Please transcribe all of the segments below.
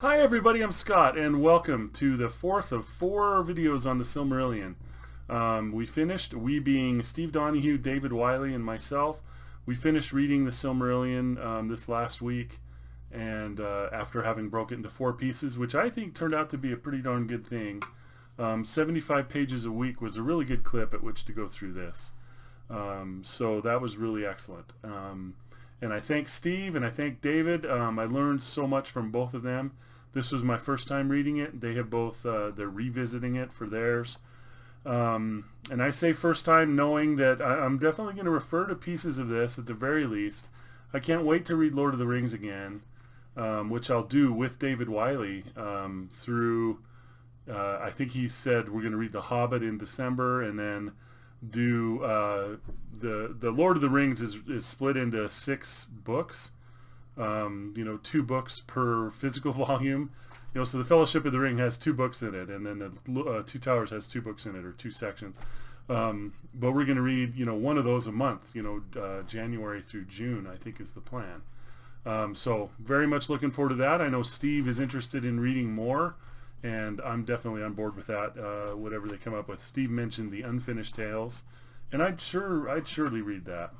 Hi everybody, I'm Scott, and welcome to the fourth of four videos on the Silmarillion. We being Steve Donoghue, David Wiley, and myself, we finished reading the Silmarillion this last week, and after having broke it into four pieces, which I think turned out to be a pretty darn good thing. 75 pages a week was a really good clip at which to go through this. So that was really excellent. And I thank Steve and I thank David. I learned so much from both of them. This was my first time reading it. They have both, they're revisiting it for theirs. And I say first time knowing that I'm definitely going to refer to pieces of this at the very least. I can't wait to read Lord of the Rings again, which I'll do with David Wiley through, I think he said we're going to read The Hobbit in December and then do the Lord of the Rings is split into 6 books. 2 books per physical volume. So the Fellowship of the Ring has 2 books in it, and then the Two Towers has 2 books in it, or 2 sections. But we're going to read, one of those a month. January through June, I think, is the plan. So very much looking forward to that. I know Steve is interested in reading more, and I'm definitely on board with that. Whatever they come up with. Steve mentioned the Unfinished Tales, and I'd surely read that.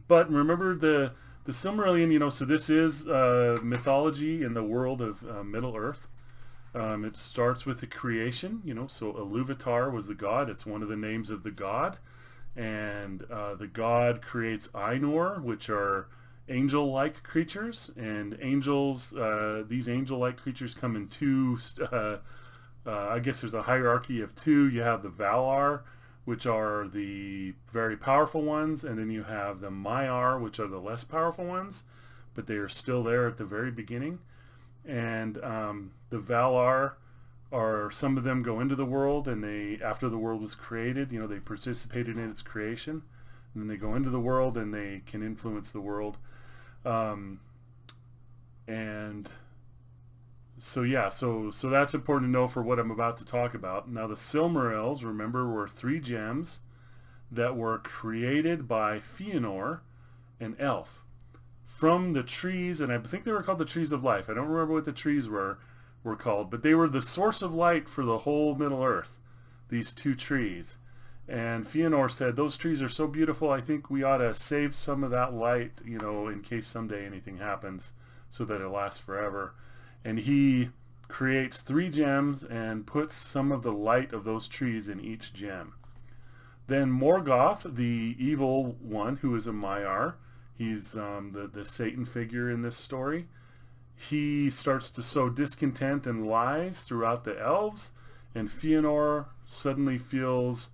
But remember the Silmarillion, so this is mythology in the world of Middle-earth. It starts with the creation, so Iluvatar was the god. It's one of the names of the god. And the god creates Ainur, which are angel-like creatures. And angels, these angel-like creatures come in 2, I guess there's a hierarchy of 2. You have the Valar, which are the very powerful ones, and then you have the Maiar, which are the less powerful ones, but they are still there at the very beginning. And the Valar are, some of them go into the world, and they, after the world was created, they participated in its creation, and then they go into the world and they can influence the world. And so yeah, so that's important to know for what I'm about to talk about. Now the Silmarils, remember, were 3 gems that were created by Fëanor, an elf, from the trees, and I think they were called the Trees of Life. I don't remember what the trees were called, but they were the source of light for the whole Middle-earth, these 2 trees. And Fëanor said, those trees are so beautiful, I think we ought to save some of that light, in case someday anything happens, so that it lasts forever. And he creates 3 gems and puts some of the light of those trees in each gem. Then Morgoth, the evil one, who is a Maiar, he's the Satan figure in this story, he starts to sow discontent and lies throughout the elves, and Fëanor suddenly feels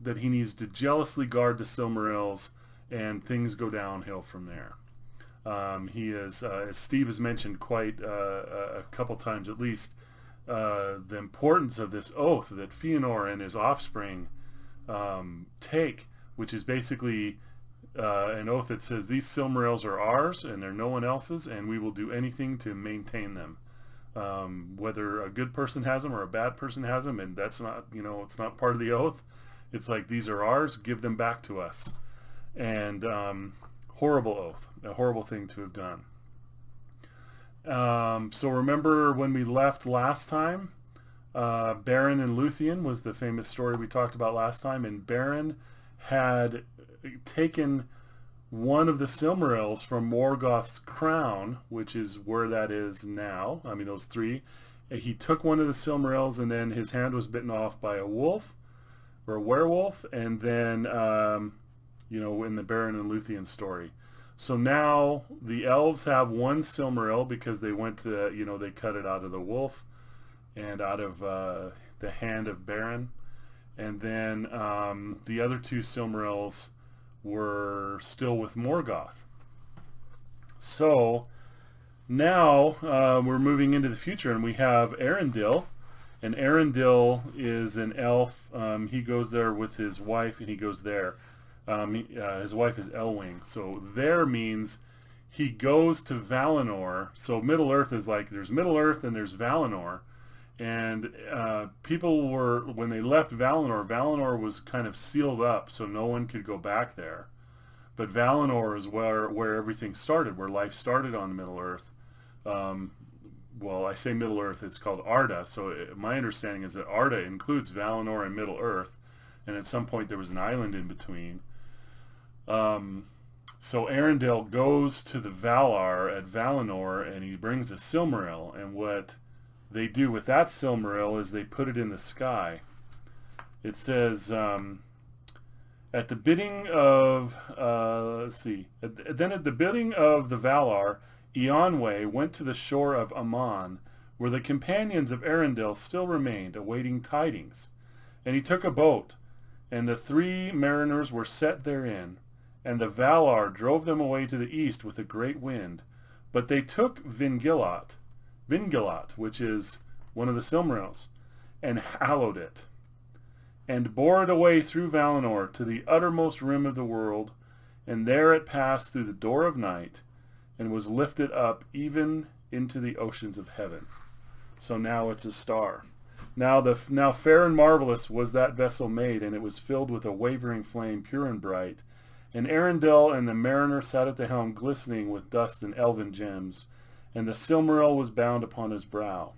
that he needs to jealously guard the Silmarils, and things go downhill from there. He is, as Steve has mentioned quite a couple times at least, the importance of this oath that Fëanor and his offspring take, which is basically an oath that says these Silmarils are ours and they're no one else's, and we will do anything to maintain them. Whether a good person has them or a bad person has them, and that's not, it's not part of the oath. It's like, these are ours, give them back to us. And horrible oath, a horrible thing to have done. So remember when we left last time, Beren and Luthien was the famous story we talked about last time, and Beren had taken one of the Silmarils from Morgoth's crown, which is where that is now. I mean, those 3. He took one of the Silmarils, and then his hand was bitten off by a wolf, or a werewolf, and then in the Beren and Luthien story. So now the elves have 1 Silmaril because they went to, they cut it out of the wolf and out of the hand of Beren. And then the other 2 Silmarils were still with Morgoth. So now we're moving into the future, and we have Arendil. And Arendil is an elf. He goes there with his wife, and he goes there. His wife is Elwing. So there means he goes to Valinor. So Middle-earth is like, there's Middle-earth and there's Valinor. And people were, when they left Valinor, Valinor was kind of sealed up, so no one could go back there. But Valinor is where everything started, where life started on Middle-earth. well, I say Middle Earth, it's called Arda. So my understanding is that Arda includes Valinor and Middle Earth, and at some point there was an island in between. So Arendelle goes to the Valar at Valinor, and he brings a Silmaril, and what they do with that Silmaril is they put it in the sky. It says, at the bidding of, then at the bidding of the Valar, Eonwë went to the shore of Aman, where the companions of Arendelle still remained, awaiting tidings. And he took a boat, and the 3 mariners were set therein, and the Valar drove them away to the east with a great wind. But they took Vingilat, which is one of the Silmarils, and hallowed it, and bore it away through Valinor to the uttermost rim of the world, and there it passed through the door of night, and was lifted up even into the oceans of heaven. So now it's a star. Now fair and marvelous was that vessel made, and it was filled with a wavering flame, pure and bright. And Arendelle and the mariner sat at the helm, glistening with dust and elven gems, and the Silmaril was bound upon his brow.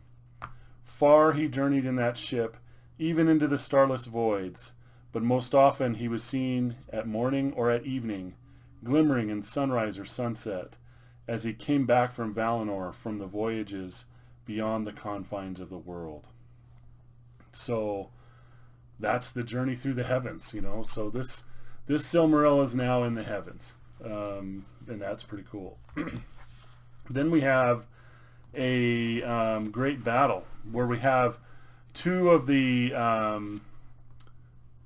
Far he journeyed in that ship, even into the starless voids, but most often he was seen at morning or at evening, glimmering in sunrise or sunset, as he came back from Valinor from the voyages beyond the confines of the world. So that's the journey through the heavens, you know. So this Silmaril is now in the heavens, and that's pretty cool. Then we have a great battle where we have 2 of the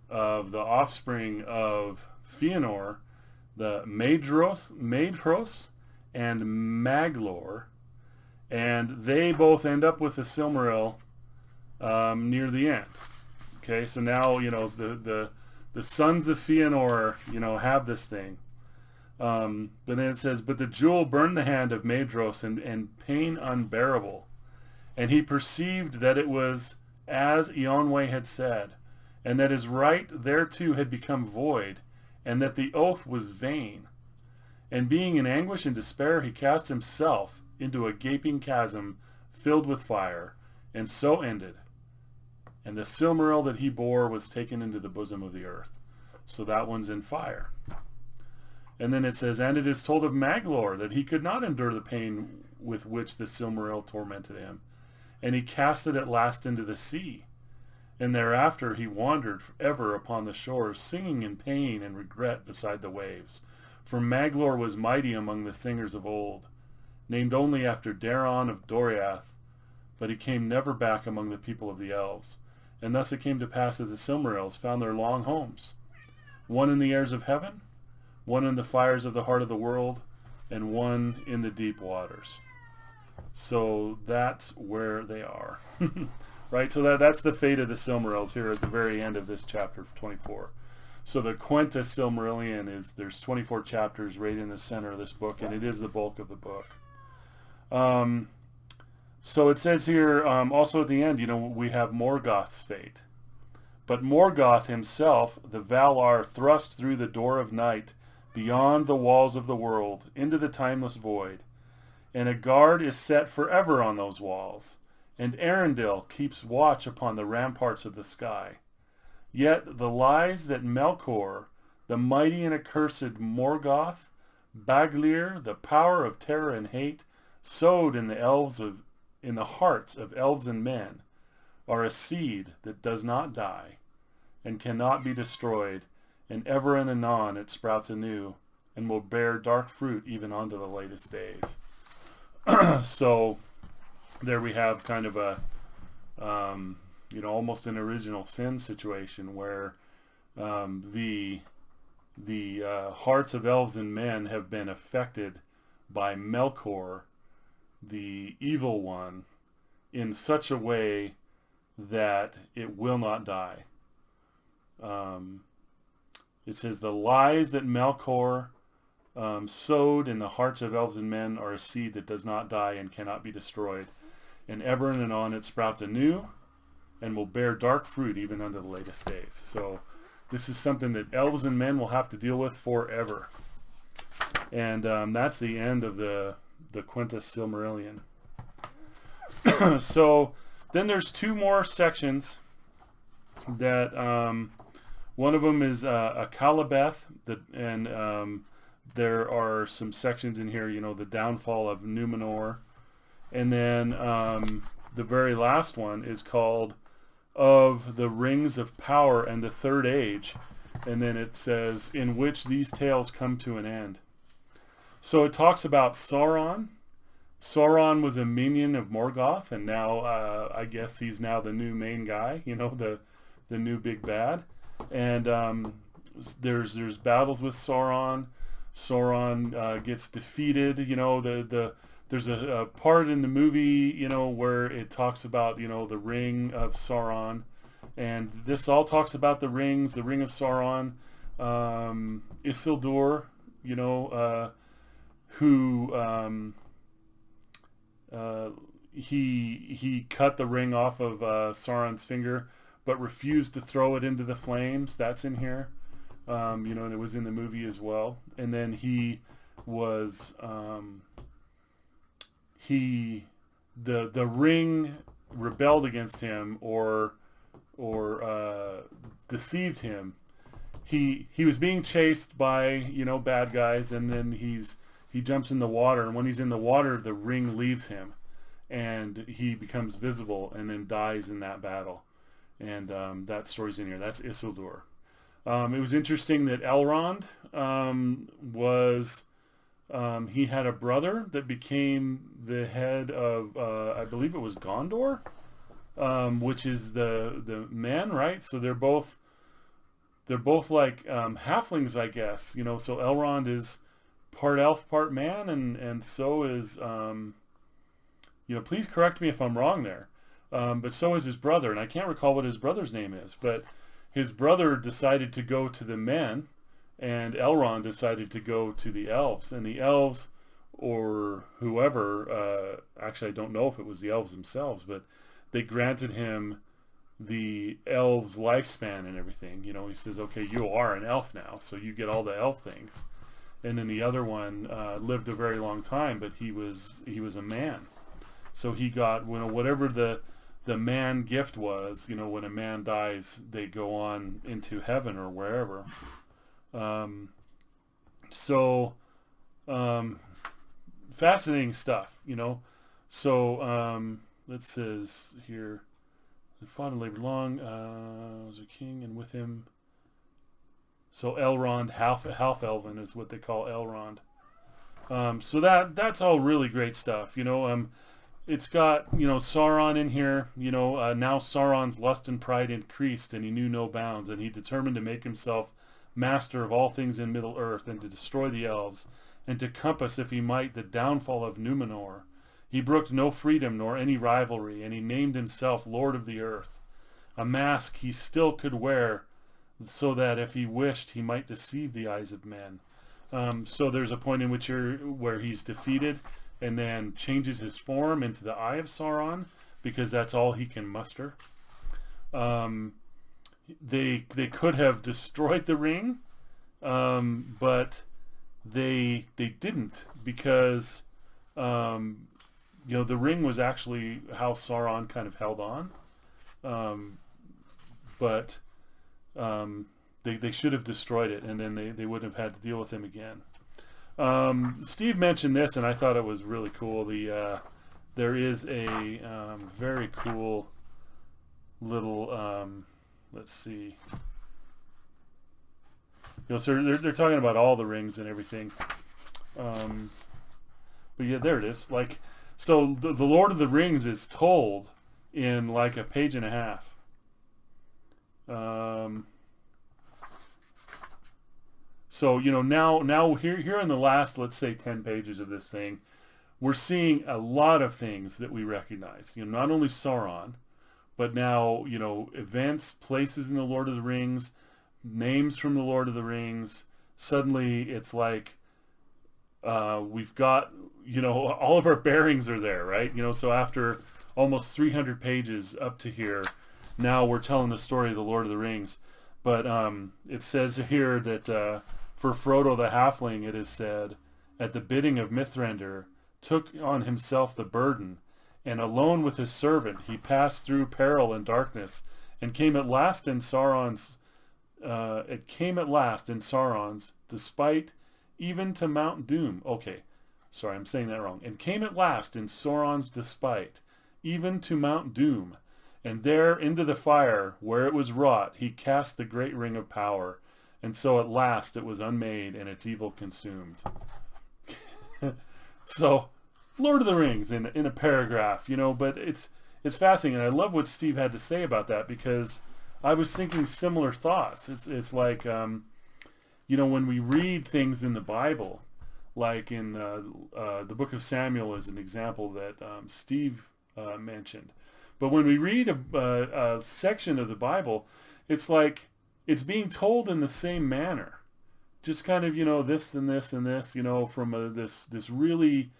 offspring of Fëanor, the Maedhros and Maglor, and they both end up with the Silmaril near the end. Okay, so now, you know, the sons of Fëanor, you know, have this thing. But then it says, but the jewel burned the hand of Maedhros and pain unbearable. And he perceived that it was as Eonwë had said, and that his right thereto had become void, and that the oath was vain. And being in anguish and despair, he cast himself into a gaping chasm filled with fire, and so ended. And the Silmaril that he bore was taken into the bosom of the earth. So that one's in fire. And then it says, and it is told of Maglor that he could not endure the pain with which the Silmaril tormented him, and he cast it at last into the sea. And thereafter he wandered ever upon the shores, singing in pain and regret beside the waves. For Maglor was mighty among the singers of old, named only after Daron of Doriath, but he came never back among the people of the elves. And thus it came to pass that the Silmarils found their long homes, one in the airs of heaven, one in the fires of the heart of the world, and one in the deep waters. So that's where they are. Right? So that's the fate of the Silmarils here at the very end of this chapter 24. So the Quenta Silmarillion there's 24 chapters right in the center of this book, and it is the bulk of the book. So it says here, also at the end, you know, we have Morgoth's fate. But Morgoth himself, the Valar, thrust through the door of night, beyond the walls of the world, into the timeless void. And a guard is set forever on those walls, and Arendelle keeps watch upon the ramparts of the sky. Yet the lies that Melkor, the mighty and accursed Morgoth, Baglir, the power of terror and hate, sowed in the hearts of elves and men, are a seed that does not die, and cannot be destroyed, and ever and anon it sprouts anew, and will bear dark fruit even unto the latest days. So there we have kind of a, you know, almost an original sin situation where the hearts of elves and men have been affected by Melkor, the evil one, in such a way that it will not die. It says, the lies that Melkor sowed in the hearts of elves and men are a seed that does not die and cannot be destroyed. And ever and anon it sprouts anew and will bear dark fruit even unto the latest days. So this is something that elves and men will have to deal with forever. And that's the end of the Quenta Silmarillion. So then there's two more sections that one of them is Akallabeth, and there are some sections in here, the downfall of Numenor, and then the very last one is called Of the Rings of Power and the Third Age, and then it says in which these tales come to an end. So it talks about Sauron. Sauron was a minion of Morgoth, and now I guess he's now the new main guy, the new big bad. And there's battles with Sauron. Sauron gets defeated. There's a part in the movie, where it talks about the ring of Sauron, and this all talks about the ring of Sauron. Isildur, who he cut the ring off of Sauron's finger, but refused to throw it into the flames. That's in here, and it was in the movie as well. And then he was the ring rebelled against him or deceived him. He was being chased by bad guys, and then he jumps in the water, and when he's in the water, the ring leaves him, and he becomes visible, and then dies in that battle. And that story's in here. That's Isildur. It was interesting that Elrond he had a brother that became the head of, I believe it was Gondor, which is the men, right? So they're both like halflings, I guess. So Elrond is part elf, part man, and so is, please correct me if I'm wrong there, but so is his brother, and I can't recall what his brother's name is, but his brother decided to go to the men, and Elrond decided to go to the elves, and the elves, or whoever, actually I don't know if it was the elves themselves, but they granted him the elves' lifespan and everything. He says, okay, you are an elf now, so you get all the elf things. And then the other one lived a very long time, but he was a man, so he got whatever the man gift was. When a man dies, they go on into heaven or wherever. Fascinating stuff, So it says here, he fought and labored long. Was a king, and with him. So Elrond, half elven is what they call Elrond. So that's all really great stuff. It's got Sauron in here. Now Sauron's lust and pride increased, and he knew no bounds, and he determined to make himself master of all things in Middle Earth, and to destroy the elves, and to compass, if he might, the downfall of Numenor. He brooked no freedom nor any rivalry, and he named himself Lord of the Earth. A mask he still could wear, so that if he wished, he might deceive the eyes of men. So there's a point in which where he's defeated, and then changes his form into the Eye of Sauron, because that's all he can muster. They could have destroyed the ring, but they didn't, because the ring was actually how Sauron kind of held on. But they should have destroyed it, and then they wouldn't have had to deal with him again. Steve mentioned this, and I thought it was really cool. There is a very cool little, let's see. So they're talking about all the rings and everything. But yeah, there it is. So the Lord of the Rings is told in like a page and a half. So now here in the last, let's say, 10 pages of this thing, we're seeing a lot of things that we recognize. Not only Sauron, but now events, places in the Lord of the Rings, names from the Lord of the Rings. Suddenly it's like we've got all of our bearings are there, right? So after almost 300 pages up to here, now we're telling the story of the Lord of the Rings. But it says here that for Frodo the halfling, it is said, at the bidding of Mithrandr, took on himself the burden, and alone with his servant he passed through peril and darkness, and came at last in Sauron's despite, even to Mount Doom. Okay, sorry, I'm saying that wrong. And came at last in Sauron's despite, even to Mount Doom, and there into the fire where it was wrought he cast the great ring of power, and so at last it was unmade and its evil consumed. So, Lord of the Rings in a paragraph, but it's fascinating, and I love what Steve had to say about that, because I was thinking similar thoughts. It's like, when we read things in the Bible, like in the book of Samuel is an example that Steve mentioned. But when we read a section of the Bible, it's like it's being told in the same manner. Just kind of, this and this and this, from this really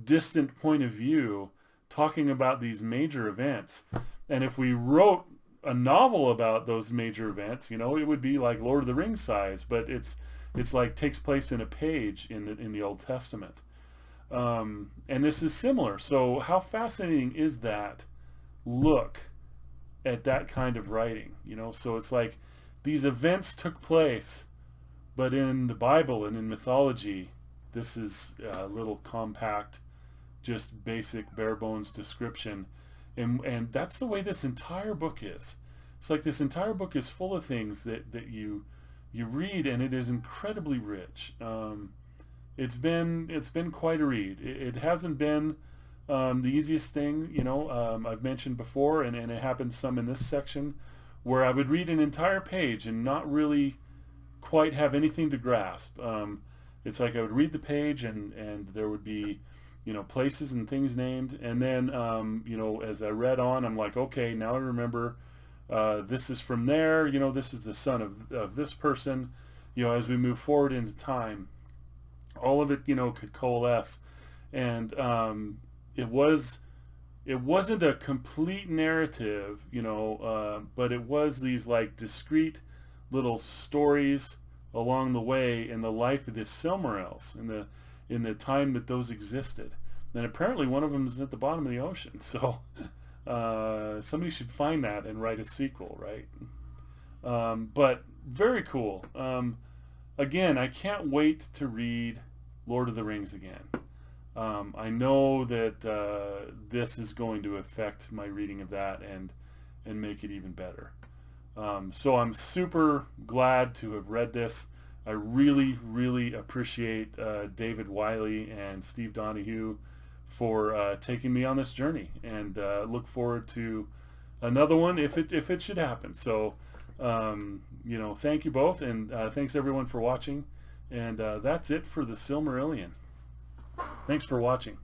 distant point of view, talking about these major events. And if we wrote a novel about those major events, it would be like Lord of the Rings size, but it's like takes place in a page in the Old Testament. And this is similar. So how fascinating is that look at that kind of writing? So it's like these events took place, but in the Bible and in mythology, this is a little compact, just basic, bare bones description. And that's the way this entire book is. It's like this entire book is full of things that you read, and it is incredibly rich. It's been quite a read. It hasn't been the easiest thing, I've mentioned before, and it happens some in this section, where I would read an entire page and not really quite have anything to grasp. It's like I would read the page and there would be, places and things named, and then, as I read on, I'm like, okay, now I remember this is from there, this is the son of this person. As we move forward into time, all of it, could coalesce. And it wasn't a complete narrative, but it was these like discrete little stories along the way in the life of the Silmarils, in the time that those existed. And apparently one of them is at the bottom of the ocean. So somebody should find that and write a sequel, right? But very cool. Again, I can't wait to read Lord of the Rings again. I know that this is going to affect my reading of that and make it even better. So I'm super glad to have read this. I really, really appreciate David Wiley and Steve Donoghue for taking me on this journey, and look forward to another one if it should happen. So, thank you both, and thanks everyone for watching. And that's it for the Silmarillion. Thanks for watching.